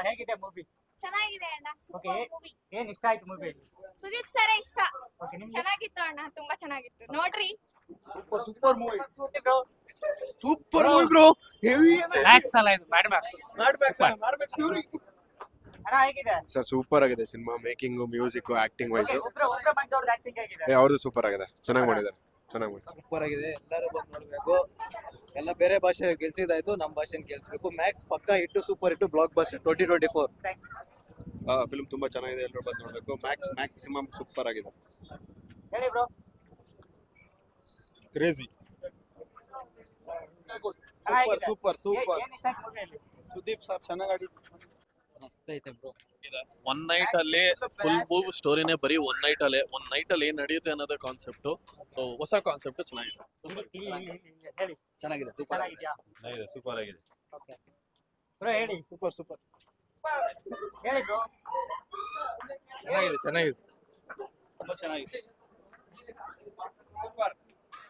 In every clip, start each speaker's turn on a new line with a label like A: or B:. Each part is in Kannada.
A: ಹೇಗಿದೆ ಮೂವಿ?
B: ಚೆನ್ನಾಗಿದೆ ಅಣ್ಣ,
A: ಓಕೆ,
B: ಸೂಪರ್ ಮೂವಿ.
A: ಏನ್ ಇಷ್ಟ ಆಯ್ತು ಮೂವಿ?
B: ಸುದೀಪ್ ಸರ್ ಇಷ್ಟ.
A: ಓಕೆ, ನಿಮ್ಗೆ?
B: ಚೆನ್ನಾಗಿತ್ತು ಅಣ್ಣ, ತುಂಬಾ ಚೆನ್ನಾಗಿತ್ತು. ನೋಡ್ರಿ.
C: Super movie.
D: Super movie bro. Heavy
E: Max ಅಲ್ಲ ಇದು, ಮ್ಯಾಡ್ ಮ್ಯಾಕ್ಸ್.
A: ಅಣ್ಣ ಹೇಗಿದೆ?
C: ಸರ್ ಸೂಪರ್ ಆಗಿದೆ cinema, making, music, acting wise
A: Ugra Manju ಅವ್ರದ್ದು ಆಕ್ಟಿಂಗ್ ಹೇಗಿದೆ?
C: ಅವ್ರದ್ದು ಸೂಪರ್ ಆಗಿದೆ, ಚೆನ್ನಾಗಿ ಮಾಡಿದ್ದಾರೆ, ಚೆನ್ನಾಗಿ ಮಾಡಿದ್ದಾರೆ.
D: ಸೂಪರ್ ಆಗಿದೆ, ಎಲ್ಲರೂ ಬಂದು ನೋಡ್ಬೇಕು. ಎಲ್ಲ ಬೇರೆ ಭಾಷೆ ಗೆಲ್ಸಿದಾಯ್ತು, ನಮ್ಮ ಭಾಷೆನ ಗೆಲ್ಸ್ಬೇಕು. ಮ್ಯಾಕ್ಸ್ ಪಕ್ಕ ಹಿಟ್ಟು, ಸೂಪರ್ ಹಿಟ್ಟು, ಬ್ಲಾಕ್ ಬಸ್ಟರ್ 2024.
C: ಫಿಲ್ಮ್ ತುಂಬಾ ಚೆನ್ನಾಗಿದೆ, ಎಲ್ಲರೂ ಬಂದು ನೋಡ್ಬೇಕು. ಮ್ಯಾಕ್ಸಿಮಮ್ ಸೂಪರ್ ಆಗಿದೆ.
A: ಹೇಳಿ ಬ್ರೋ.
D: ಕ್ರೇಜಿ.
A: Super
D: super.
A: ಏನ್ ಇಷ್ಟ ಆಯ್ತು ಮೂವಿಯಲ್ಲಿ?
D: ಸುದೀಪ್ ಸರ್ ಚೆನ್ನಾಗಿ ಆಡಿದ್ರು. ಮಸ್ತ್ ಐತೆ ಬ್ರೋ.
E: ಒನ್ ನೈಟ್ ಅಲ್ಲಿ ಫುಲ್ ಮೂವ್ ಸ್ಟೋರಿನೇ ಬರೀ ಒನ್ ನೈಟ್ ಅಲ್ಲಿ ಏನ್ ನಡೆಯುತ್ತೆ ಅನ್ನೋದೇ ಕಾನ್ಸೆಪ್ಟ್. ಸೊ ಹೊಸ ಕಾನ್ಸೆಪ್ಟ್ ಚೆನ್ನಾಗಿದೆ.
A: ಹೇಳಿ.
D: ಚೆನ್ನಾಗಿದೆ, ಸೂಪರ್ ಆಗಿದೆ.
A: ಚೆನ್ನಾಗಿದ್ಯಾ?
C: ಸೂಪರ್ ಆಗಿದೆ.
A: ಓಕೆ ಬ್ರೋ, ಹೇಳಿ.
D: ಸೂಪರ್
A: ಹೇಳಿ ಬ್ರೋ.
D: ಚೆನ್ನಾಗಿದೆ. ತುಂಬಾ ಚೆನ್ನಾಗಿದೆ.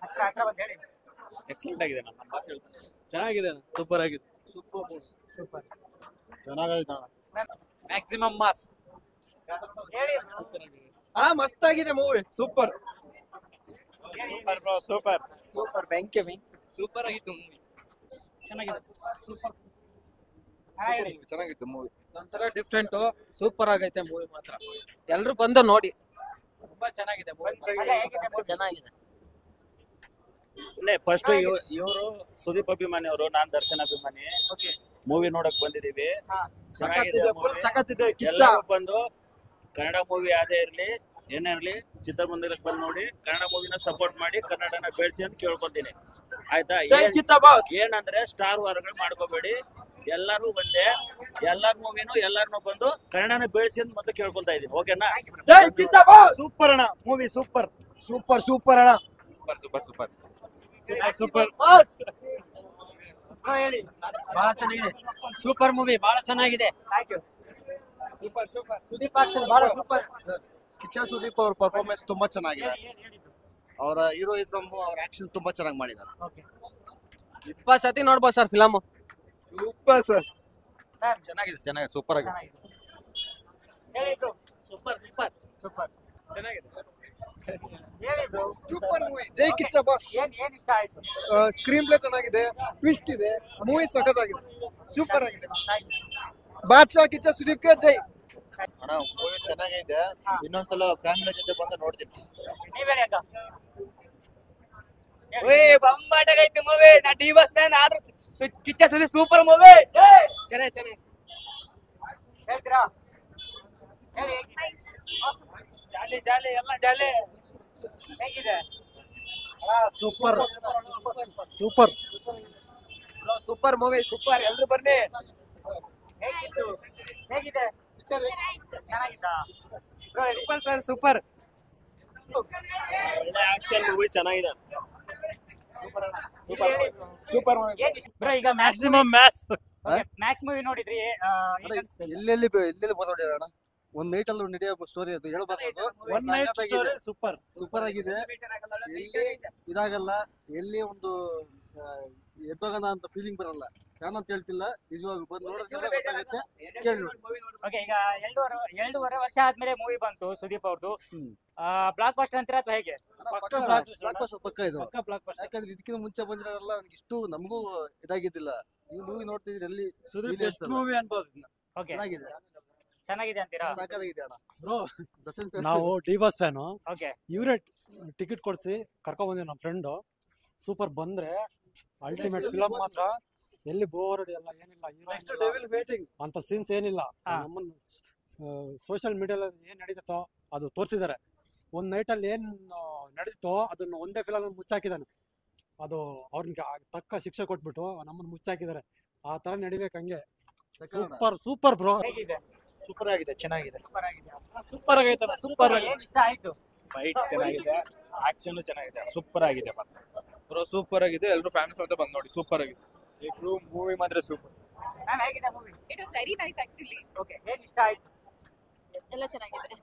A: ಹತ್ರ ಬಂದು ಹೇಳಿ.
D: ಎಕ್ಸಲೆಂಟ್ ಆಗಿದೆ, ನಮ್ಮ ಭಾಷೆ ಹೇಳ್ತಾನೆ. ಚೆನ್ನಾಗಿದೆ, ಸೂಪರ್ ಆಗಿದೆ.
A: ಸೂಪರ್.
C: ಚೆನ್ನಾಗಿದೆ.
D: Maximum mass.
A: ಹೇಳಿ.
D: ಮಸ್ತ್ ಆಗಿದೆ movie, super.
A: Super bro, super.
D: Super ಬೆಂಕಿ ಸೂಪರ್ ಆಗಿತ್ತು ಮೂವಿ.
A: ಚೆನ್ನಾಗಿದೆ. ಹೇಳಿ.
D: ಚೆನ್ನಾಗಿತ್ತು ಮೂವಿ, ಒಂಥರ ಡಿಫ್ರೆಂಟ್, ಸೂಪರ್ ಆಗೈತೆ ಮೂವಿ ಮಾತ್ರ. ಎಲ್ರು ಬಂದು ನೋಡಿ, ತುಂಬಾ ಚೆನ್ನಾಗಿದೆ ಮೂವಿ.
A: ಅಲ್ಲ, ಹೇಗಿದೆ movie?
D: ಚೆನ್ನಾಗಿದೆ.
F: ಫಸ್ಟ್ ಇವರು ಸುದೀಪ್ ಅಭಿಮಾನಿ ಅವರು, ನಾನ್ ದರ್ಶನ್ ಅಭಿಮಾನಿ.
A: ಓಕೆ.
F: ಮೂವಿ ನೋಡಕ್ ಬಂದಿದೀವಿ.
A: ಹಾ.
F: ಚೆನ್ನಾಗಿದೆ movie.
D: ಸಖತ್ತಿದೆ,
F: ಎಲ್ಲರೂ ಬಂದು ಕನ್ನಡ ಮೂವಿ ಯಾವ್ದೇ ಇರ್ಲಿ ಏನೇ ಇರ್ಲಿ ಚಿತ್ರಮಂದಿರಕ್ಕೆ ಬಂದು ನೋಡಿ, ಕನ್ನಡ ಮೂವಿನ ಸಪೋರ್ಟ್ ಮಾಡಿ, ಕನ್ನಡನ ಬೆಳೆಸಿ ಅಂತ ಕೇಳ್ಕೊತೀನಿ, ಆಯ್ತಾ? ಏನಂದ್ರೆ ಸ್ಟಾರ್ ವಾರ್ಗಳು ಮಾಡ್ಕೋಬೇಡಿ, ಎಲ್ಲರೂ ಬಂದೆ, ಎಲ್ಲಾರ ಮೂವಿನೂ ಎಲ್ಲಾರನು ಬಂದು ಕನ್ನಡನ ಬೆಳೆಸಿ ಅಂತ ಮೊದಲು ಕೇಳ್ಕೊಂತ ಇದೀನಿ. ಓಕೆನಾ?
D: ಸೂಪರ್ ಅಣ್ಣ ಮೂವಿ, ಸೂಪರ್ ಅಣ್ಣ.
F: ಸೂಪರ್.
A: ಬ್ರೋ, ಹೇಳಿ.
D: ಬಹಳ ಚೆನ್ನಾಗಿದೆ, ಸೂಪರ್ ಮೂವಿ, ಬಹಳ ಚೆನ್ನಾಗಿದೆ.
A: Thank you.
C: Super.
A: Sudeep action ಬಹಳ ಸೂಪರ್.
G: ಕಿಚ್ಚ ಸುದೀಪ್ ಅವ್ರ ಪರ್ಫಾರ್ಮೆನ್ಸ್ ತುಂಬಾ ಚೆನ್ನಾಗಿದೆ.
A: ಹೇಳಿದ್ದು.
G: ಅವರ ಹೀರೋಯಿಸಮ್, ಅವ್ರ ಆಕ್ಷನ್ ತುಂಬಾ ಚೆನ್ನಾಗಿ ಮಾಡಿದ್ದಾರೆ.
A: ಓಕೆ
D: 20 ಸತಿ ನೋಡ್ಬೋದು sir film. Super sir.
A: Ma'am
C: ಚೆನ್ನಾಗಿದೆ, ಸೂಪರ್ ಆಗಿದೆ.
A: ಚೆನ್ನಾಗಿದೆ. ಹೇಳಿ ಬ್ರೋ.
G: ಸೂಪರ್.
A: ಚೆನ್ನಾಗಿದೆ. ಹೇಳಿ ಬ್ರೋ.
D: ಸೂಪರ್ ಮೂವಿ, ಜೈ ಕಿಚ್ಚ ಬಾಸ್.
A: ಏನ್ ಇಷ್ಟ ಆಯ್ತು?
D: ಸ್ಕ್ರೀನ್ ಪ್ಲೇ ಚೆನ್ನಾಗಿದೆ, ಟ್ವಿಸ್ಟ್ ಇದೆ, ಮೂವಿ ಸಖತ್ತಾಗಿದೆ, ಸೂಪರ್ ಆಗಿದೆ.
A: Thank you.
D: ಬಾದ್ಶಾ ಕಿಚ್ಚ ಸುದೀಪ್ಗೆ ಜೈ.
G: ಅಣ್ಣ ಮೂವಿ ಚೆನ್ನಾಗಿದೆ, ಇನ್ನೊಂದ್ಸಲ ಫ್ಯಾಮಿಲಿ ಜೊತೆ ಬಂದು ನೋಡ್ತೀನಿ.
A: ನೀವ್ ಹೇಳಿ ಅಕ್ಕ.
D: ಬಂಬಾಟಾಗೈತೆ ಮೂವಿ. ನಾ ಟಿ ಬಸ್ ಫ್ಯಾನ್ ಆದ್ರೂ ಕಿಚ್ಚ ಸುದೀಪ್ ಸೂಪರ್ ಮೂವಿ. ಚೆನ್ನಾಗಿ
A: ಹೇಳ್ತೀರಾ? ಹೇಳಿ. ಜಾಲಿ ಎಲ್ಲ ಜಾಲಿ. ಹೇಗಿದೆ?
D: Super super movie, super. ಎಲ್ರು ಬನ್ನಿ.
A: ಹೇಗಿತ್ತು? ಹೇಗಿದೆ? ಚೆನ್ನಾಗಿತ್ತಾ? ಬ್ರೋ, ಹೇಳಿ.
D: Super sir, super.
F: ಒಳ್ಳೆ ಆಕ್ಷನ್ ಮೂವಿ, ಚೆನ್ನಾಗಿದೆ.
A: ಹೇಳಿ bro.
D: Super movie.
A: ಏನ್ ಇಷ್ಟ? ಬ್ರೋ, ಈಗ
F: ಮ್ಯಾಕ್ಸಿಮಮ್ ಮ್ಯಾಥ್ಸ್.
A: ಮ್ಯಾಕ್ಸ್ ಮೂವಿ ನೋಡಿದ್ರಿ, ಏನ್ ಅನ್ಸ್ತು?
G: ಎಲ್ಲೆಲ್ಲಿ ಮಾತಾಡಿರೋಣ, ಒಂದ್ ನೈಟ್ ಅಲ್ಲಿ ನಡೆಯೋ ಸ್ಟೋರಿ ಅದು ಹೇಳ್ಬಾರ್ದು.
F: One night story super.
G: Super ಆಗಿದೆ. ಎಲ್ಲಿ ಇದಾಗಲ್ಲ, ಎಲ್ಲಿ ಒಂದು ಎದ್ದೋಗೋಣ ಅಂತ ಫೀಲಿಂಗ್ ಬರಲ್ಲ. ಯಾನಂತ ಹೇಳ್ತಿಲ್ಲ, ನಿಜವಾಗ ಬಂದು ನೋಡೋದ್ರೆ ಗೊತ್ತಾಗುತ್ತೆ, ಕೇಳಿ ನೋಡಿ.
A: ಓಕೆ, ಈಗ 2.5 ವರ್ಷ ಆದ್ಮೇಲೆ ಮೂವಿ ಬಂತು ಸುದೀಪ್ ಅವ್ರದ್ದು. ಬ್ಲಾಕ್ ಬಸ್ಟರ್ ಅಂತೀರಾ ಅಥವಾ ಹೇಗೆ?
G: ಪಕ್ಕ ಇದು, ಯಾಕಂದ್ರೆ ಇದಕ್ಕಿಂತ ಮುಂಚೆ ಬಂದಿರೋಲ್ಲ, ನನಗೆ ಇಷ್ಟು ನಮಗೂ ಇದಾಗಿದ್ದಿಲ್ಲ. ಈ ಮೂವಿ ನೋಡ್ತಿದ್ರೆ ಎಲ್ಲಿ
D: ಮೂವಿ ಅನ್ಬೋದು.
A: ಓಕೆ,
G: ಚೆನ್ನಾಗಿದೆ
A: ಅಂತೀರಾ?
G: ಸಾಕಾಗಿದೆ ಅಣ್ಣ.
H: ಬ್ರೋ,
G: ದರ್ಶನ್
H: ನಾವು ಡಿ ಬಾಸ್ ಫ್ಯಾನು.
A: ಓಕೆ,
H: ಇವರೇ ಟಿಕೆಟ್ ಕೊಡ್ಸಿ ಕರ್ಕೊಂಡ್ ಬಂದಿವಿ ನಮ್ಮ ಫ್ರೆಂಡು. ಸೂಪರ್, ಬಂದ್ರೆ ಅಲ್ಟಿಮೇಟ್ ಫಿಲಮ್ ಮಾತ್ರ. ಎಲ್ಲಿ ಬೋರ್ ಎಲ್ಲ ಏನಿಲ್ಲ, ಅಂತ ಸೀನ್ಸ್ ಏನಿಲ್ಲ. ನಮ್ಮನ್ನ ಸೋಷಿಯಲ್ ಮೀಡಿಯಾದಲ್ಲಿ ಏನ್ ನಡೀತೋ ಅದು ತೋರಿಸಿದ್ದಾರೆ. ಒಂದ್ ನೈಟ್ ಅಲ್ಲಿ ಏನ್ ನಡೀತೋ ಅದನ್ನ ಒಂದೇ ಫಿಲಮ್ ಮುಚ್ಚಾಕಿದಾನೆ. ಅದು ಅವ್ರಿಗೆ ತಕ್ಕ ಶಿಕ್ಷೆ ಕೊಟ್ಬಿಟ್ಟು ನಮ್ಮನ್ನ ಮುಚ್ಚಾಕಿದ್ದಾರೆ. ಆ ತರ ನಡಿಬೇಕು ಹಂಗೆ. Super bro.
A: ಹೇಗಿದೆ?
G: ಸೂಪರ್ ಆಗಿದೆ, ಚೆನ್ನಾಗಿದೆ.
A: ಸೂಪರ್ ಆಗೈತಲ್ಲ, ಸೂಪರ್. ಏನ್ ಇಷ್ಟ ಆಯ್ತು?
F: ಫೈಟ್ ಚೆನ್ನಾಗಿದೆ, ಆಕ್ಷನ್ ಚೆನ್ನಾಗಿದೆ, ಸೂಪರ್ ಆಗಿದೆ.
D: ಬ್ರೋ ಸೂಪರ್ ಆಗಿದೆ, ಎಲ್ಲರೂ ಫ್ಯಾಮಿಲಿ ಸಮೇತ ಬಂದು ನೋಡಿ, ಸೂಪರ್ ಆಗಿದೆ. ಈ ಮೂವಿ ಮಾತ್ರ ಸೂಪರ್.
A: ಮ್ಯಾಮ್ ಹೇಗಿದೆ movie?
B: It was very nice actually.
A: Okay, ಏನ್ ಇಷ್ಟ ಆಯ್ತು?
B: ಎಲ್ಲ ಚೆನ್ನಾಗಿದೆ.